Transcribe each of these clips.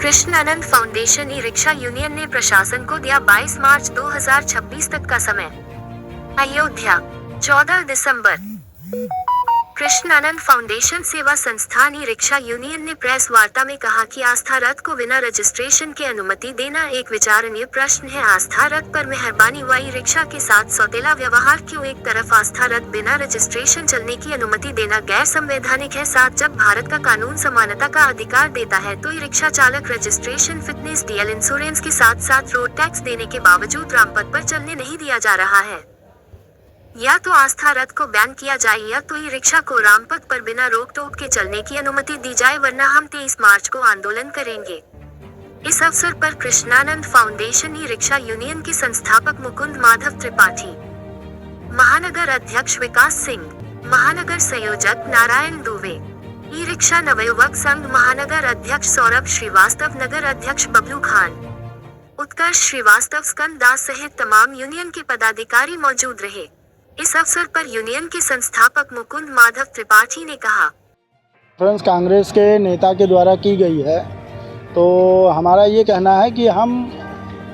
Krishnanand foundation e rickshaw union ने प्रशासन को दिया 22 मार्च 2026 तक का समय। अयोध्या 14 दिसंबर। कृष्णानंद फाउंडेशन सेवा संस्थान ई रिक्शा यूनियन ने प्रेस वार्ता में कहा कि आस्था रथ को बिना रजिस्ट्रेशन के अनुमति देना एक विचारणीय प्रश्न है। आस्था रथ पर मेहरबानी व ई रिक्शा के साथ सौतेला व्यवहार क्यों? एक तरफ आस्था रथ बिना रजिस्ट्रेशन चलने की अनुमति देना गैर संवैधानिक है, साथ जब भारत का कानून समानता का अधिकार देता है तो ई रिक्शा चालक रजिस्ट्रेशन, फिटनेस, डीएल इंश्योरेंस के साथ साथ रोड टैक्स देने के बावजूद रामपथ पर चलने नहीं दिया जा रहा है। या तो आस्था रथ को बैन किया जाए या तो ई रिक्शा को रामपथ पर बिना रोक टोक के चलने की अनुमति दी जाए, वरना हम 23 मार्च को आंदोलन करेंगे। इस अवसर पर Krishnanand foundation e rickshaw union के संस्थापक मुकुंद माधव त्रिपाठी, महानगर अध्यक्ष विकास सिंह, महानगर संयोजक नारायण दुबे, ई रिक्शा नवयुवक संघ महानगर अध्यक्ष सौरभ श्रीवास्तव, नगर अध्यक्ष बबलू खान, उत्कर्ष श्रीवास्तव, स्कंद दास सहित तमाम यूनियन के पदाधिकारी मौजूद रहे। इस अवसर पर यूनियन के संस्थापक मुकुंद माधव त्रिपाठी ने कहा, फ्रेंड्स कांग्रेस के नेता के द्वारा की गई है, तो हमारा ये कहना है कि हम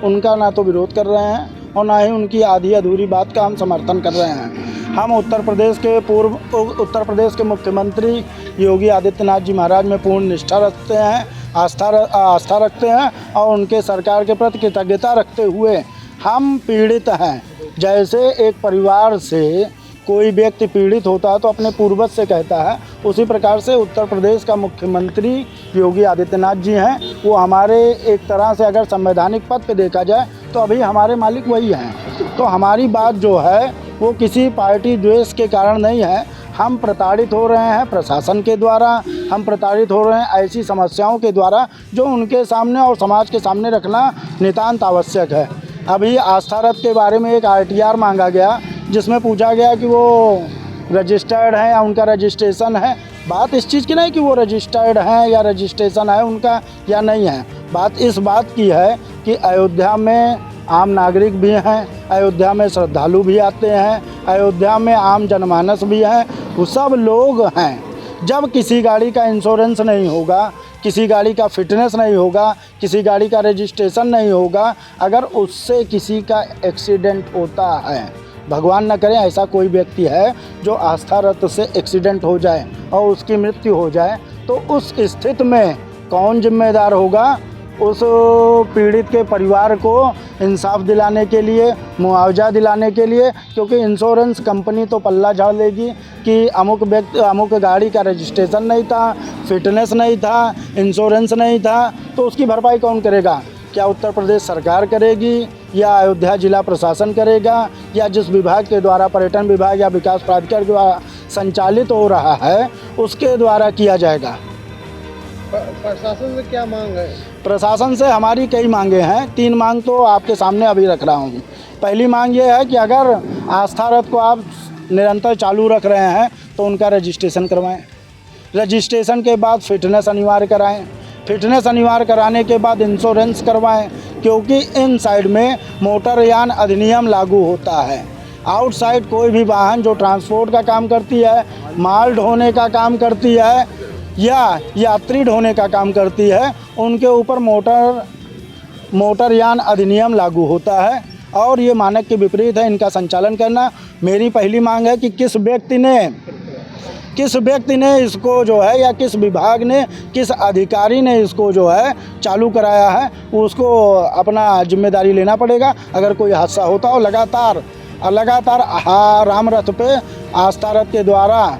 उनका ना तो विरोध कर रहे हैं और ना ही उनकी आधी अधूरी बात का हम समर्थन कर रहे हैं। हम उत्तर प्रदेश के मुख्यमंत्री योगी आदित्यनाथ जी महाराज में पूर्ण निष्ठा रखते हैं, आस्था रखते हैं और उनके सरकार के प्रति कृतज्ञता रखते हुए हम पीड़ित हैं। जैसे एक परिवार से कोई व्यक्ति पीड़ित होता है तो अपने पूर्वज से कहता है, उसी प्रकार से उत्तर प्रदेश का मुख्यमंत्री योगी आदित्यनाथ जी हैं। वो हमारे एक तरह से अगर संवैधानिक पद पे देखा जाए तो अभी हमारे मालिक वही हैं। तो हमारी बात जो है वो किसी पार्टी द्वेष के कारण नहीं है। हम प्रताड़ित हो रहे हैं प्रशासन के द्वारा, हम प्रताड़ित हो रहे हैं ऐसी समस्याओं के द्वारा जो उनके सामने और समाज के सामने रखना नितांत आवश्यक है। अभी आस्था रथ के बारे में एक आरटीआर मांगा गया जिसमें पूछा गया कि वो रजिस्टर्ड है या उनका रजिस्ट्रेशन है। बात इस चीज़ की नहीं कि वो रजिस्टर्ड हैं या रजिस्ट्रेशन है उनका या नहीं है। बात इस बात की है कि अयोध्या में आम नागरिक भी हैं, अयोध्या में श्रद्धालु भी आते हैं, अयोध्या में आम जनमानस भी हैं, वो सब लोग हैं। जब किसी गाड़ी का इंश्योरेंस नहीं होगा, किसी गाड़ी का फिटनेस नहीं होगा, किसी गाड़ी का रजिस्ट्रेशन नहीं होगा, अगर उससे किसी का एक्सीडेंट होता है, भगवान न करे ऐसा कोई व्यक्ति है जो आस्था रथ से एक्सीडेंट हो जाए और उसकी मृत्यु हो जाए, तो उस स्थिति में कौन जिम्मेदार होगा? उस पीड़ित के परिवार को इंसाफ दिलाने के लिए, मुआवजा दिलाने के लिए, क्योंकि इंश्योरेंस कंपनी तो पल्ला झाड़ लेगी कि अमुक गाड़ी का रजिस्ट्रेशन नहीं था, फिटनेस नहीं था, इंश्योरेंस नहीं था, तो उसकी भरपाई कौन करेगा? क्या उत्तर प्रदेश सरकार करेगी या अयोध्या जिला प्रशासन करेगा या जिस विभाग के द्वारा, पर्यटन विभाग या विकास प्राधिकार द्वारा संचालित हो रहा है उसके द्वारा किया जाएगा? प्रशासन से क्या मांग है? प्रशासन से हमारी कई मांगे हैं, 3 मांग तो आपके सामने अभी रख रहा हूँ। पहली मांग ये है कि अगर आस्था रथ को आप निरंतर चालू रख रहे हैं तो उनका रजिस्ट्रेशन करवाएं। रजिस्ट्रेशन के बाद फिटनेस अनिवार्य कराएं। फिटनेस अनिवार्य कराने के बाद इंश्योरेंस करवाएं, क्योंकि इन साइड में मोटरयान अधिनियम लागू होता है। आउटसाइड कोई भी वाहन जो ट्रांसपोर्ट का काम करती है, माल ढोने का काम करती है या यात्री ढोने का काम करती है, उनके ऊपर मोटरयान अधिनियम लागू होता है और ये मानक के विपरीत है इनका संचालन करना। मेरी पहली मांग है कि किस व्यक्ति ने इसको जो है या किस विभाग ने, किस अधिकारी ने इसको जो है चालू कराया है, उसको अपना जिम्मेदारी लेना पड़ेगा। अगर कोई हादसा होता हो लगातार राम रथ पे आस्था रथ के द्वारा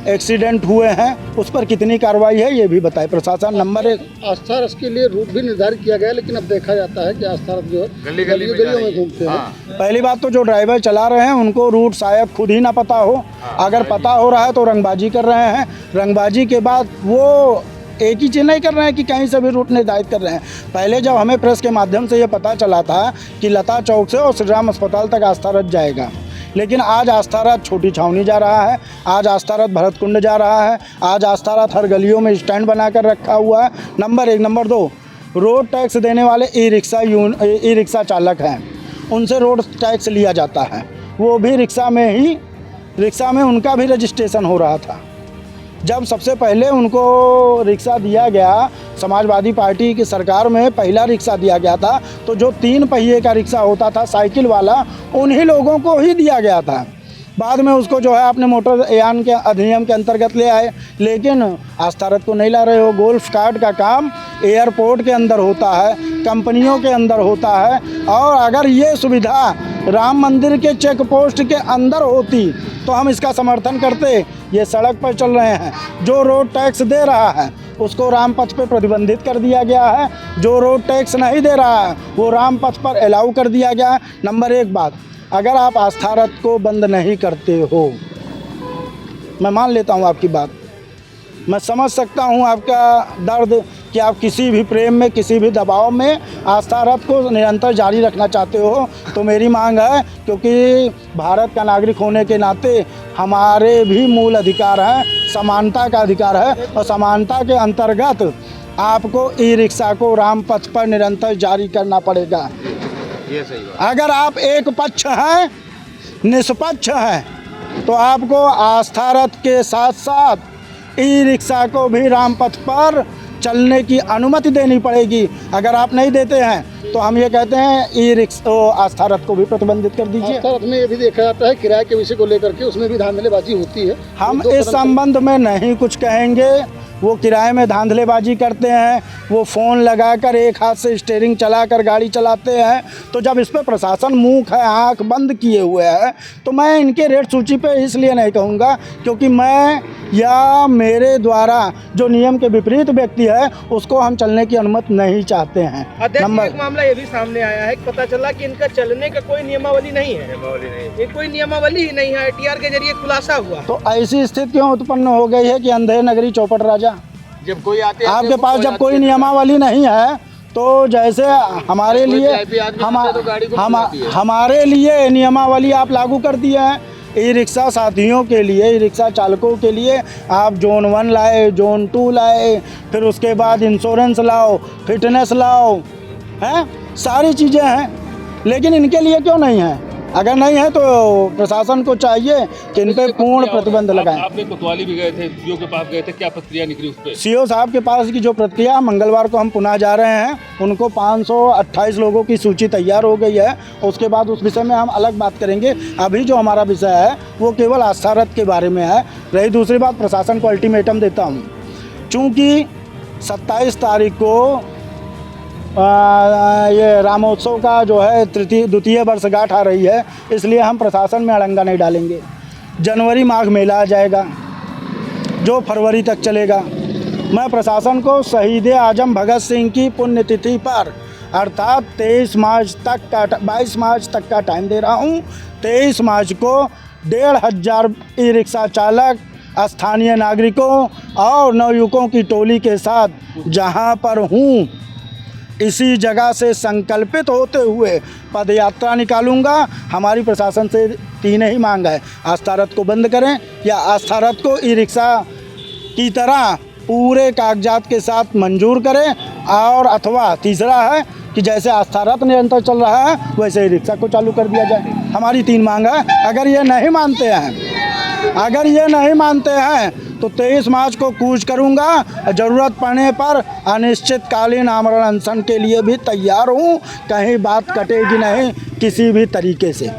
एक्सीडेंट हुए हैं, उस पर कितनी कार्रवाई है ये भी बताए प्रशासन। नंबर 1, आस्था रथ के लिए रूट भी निर्धारित किया गया है, लेकिन अब देखा जाता है कि आस्था रथ जो है गलियों में घूमते हैं। पहली बात तो जो ड्राइवर चला रहे हैं उनको रूट शायद खुद ही ना पता हो। अगर पता हो रहा है तो रंगबाजी कर रहे हैं। रंगबाजी के बाद वो एक ही चीज़ नहीं कर रहे हैं कि कहीं से भी रूट निर्धारित कर रहे हैं। पहले जब हमें प्रेस के माध्यम से ये पता चला था कि लता चौक से और श्री राम अस्पताल तक आस्था रथ जाएगा, लेकिन आज आस्था रथ छोटी छावनी जा रहा है, आज आस्था रथ भरत कुंड जा रहा है, आज आस्था रथ हर गलियों में स्टैंड बनाकर रखा हुआ है। नंबर 1। नंबर 2, रोड टैक्स देने वाले ई रिक्शा चालक हैं, उनसे रोड टैक्स लिया जाता है। वो भी रिक्शा में उनका भी रजिस्ट्रेशन हो रहा था। जब सबसे पहले उनको रिक्शा दिया गया, समाजवादी पार्टी की सरकार में पहला रिक्शा दिया गया था, तो जो 3 पहिए का रिक्शा होता था साइकिल वाला, उन्हीं लोगों को ही दिया गया था। बाद में उसको जो है आपने मोटरयान के अधिनियम के अंतर्गत ले आए, लेकिन आस्था रथ को नहीं ला रहे हो। गोल्फ कार्ट का काम एयरपोर्ट के अंदर होता है, कंपनियों के अंदर होता है, और अगर ये सुविधा राम मंदिर के चेक पोस्ट के अंदर होती तो हम इसका समर्थन करते। ये सड़क पर चल रहे हैं, जो रोड टैक्स दे रहा है उसको राम पथ पे प्रतिबंधित कर दिया गया है, जो रोड टैक्स नहीं दे रहा है वो राम पथ पर अलाउ कर दिया गया है। नंबर 1 बात, अगर आप आस्था रथ को बंद नहीं करते हो, मैं मान लेता हूँ आपकी बात, मैं समझ सकता हूँ आपका दर्द कि आप किसी भी प्रेम में, किसी भी दबाव में आस्था रथ को निरंतर जारी रखना चाहते हो। तो मेरी मांग है, क्योंकि भारत का नागरिक होने के नाते हमारे भी मूल अधिकार हैं, समानता का अधिकार है, और समानता के अंतर्गत आपको ई रिक्शा को राम पथ पर निरंतर जारी करना पड़ेगा। ये सही बात। अगर आप एक पक्ष हैं, निष्पक्ष हैं, तो आपको आस्था रथ के साथ साथ ई रिक्शा को भी राम पथ पर चलने की अनुमति देनी पड़ेगी। अगर आप नहीं देते हैं तो हम ये कहते हैं ई रिक्शा आस्था रथ को भी प्रतिबंधित कर दीजिए। आस्था रथ में ये भी देखा जाता है किराए के विषय को लेकर के उसमें भी धांधलेबाजी होती है। हम इस संबंध में नहीं कुछ कहेंगे। वो किराए में धांधलेबाजी करते हैं, वो फ़ोन लगाकर एक हाथ से स्टीयरिंग चलाकर गाड़ी चलाते हैं। तो जब इस पर प्रशासन मूक है, आंख बंद किए हुए है, तो मैं इनके रेट सूची पे इसलिए नहीं कहूँगा क्योंकि मैं या मेरे द्वारा जो नियम के विपरीत व्यक्ति है उसको हम चलने की अनुमति नहीं चाहते हैं। नंबर एक मामला ये भी सामने आया है, पता चला कि इनका चलने का कोई नियमावली नहीं है। ये कोई नियमावली ही नहीं है, टीआर के जरिए खुलासा हुआ। तो ऐसी स्थिति क्यों उत्पन्न हो गई है कि अंधे नगरी चौपट राजा। जब कोई आते आपके पास जब कोई नियमावली नहीं है तो जैसे हमारे लिए हमारे लिए नियमावली आप लागू कर दिए हैं। ई रिक्शा साथियों के लिए, ई रिक्शा चालकों के लिए आप जोन 1 लाए, जोन 2 लाए, फिर उसके बाद इंश्योरेंस लाओ, फिटनेस लाओ, हैं, सारी चीज़ें हैं, लेकिन इनके लिए क्यों नहीं है? अगर नहीं है तो प्रशासन को चाहिए कि इन पर पूर्ण प्रतिबंध लगाएं। आपने कोतवाली भी गए थे, सीओ के पास गए थे, क्या प्रक्रिया निकली उस पर? सीओ साहब के पास की जो प्रक्रिया, मंगलवार को हम पुनः जा रहे हैं, उनको 528 लोगों की सूची तैयार हो गई है। उसके बाद उस विषय में हम अलग बात करेंगे। अभी जो हमारा विषय है वो केवल आस्था रथ के बारे में है। रही दूसरी बात, प्रशासन को अल्टीमेटम देता हूँ, चूँकि 27 तारीख को ये रामोत्सव का जो है द्वितीय वर्षगांठ आ रही है, इसलिए हम प्रशासन में अड़ंगा नहीं डालेंगे। जनवरी माघ मेला आ जाएगा जो फरवरी तक चलेगा। मैं प्रशासन को शहीद आजम भगत सिंह की पुण्यतिथि पर अर्थात 22 मार्च तक का टाइम दे रहा हूँ। 23 मार्च को 1500 ई रिक्शा चालक, स्थानीय नागरिकों और नवयुवकों की टोली के साथ जहाँ पर हूँ इसी जगह से संकल्पित होते हुए पदयात्रा निकालूंगा। हमारी प्रशासन से 3 ही मांग है, आस्था रथ को बंद करें या आस्था रथ को ई रिक्शा की तरह पूरे कागजात के साथ मंजूर करें, और अथवा तीसरा है कि जैसे आस्था रथ निरंतर चल रहा है वैसे ई रिक्शा को चालू कर दिया जाए। हमारी 3 मांग है। अगर ये नहीं मानते हैं तो 23 मार्च को कूच करूंगा। ज़रूरत पड़ने पर अनिश्चितकालीन आमरण अनशन के लिए भी तैयार हूँ। कहीं बात कटेगी नहीं किसी भी तरीके से।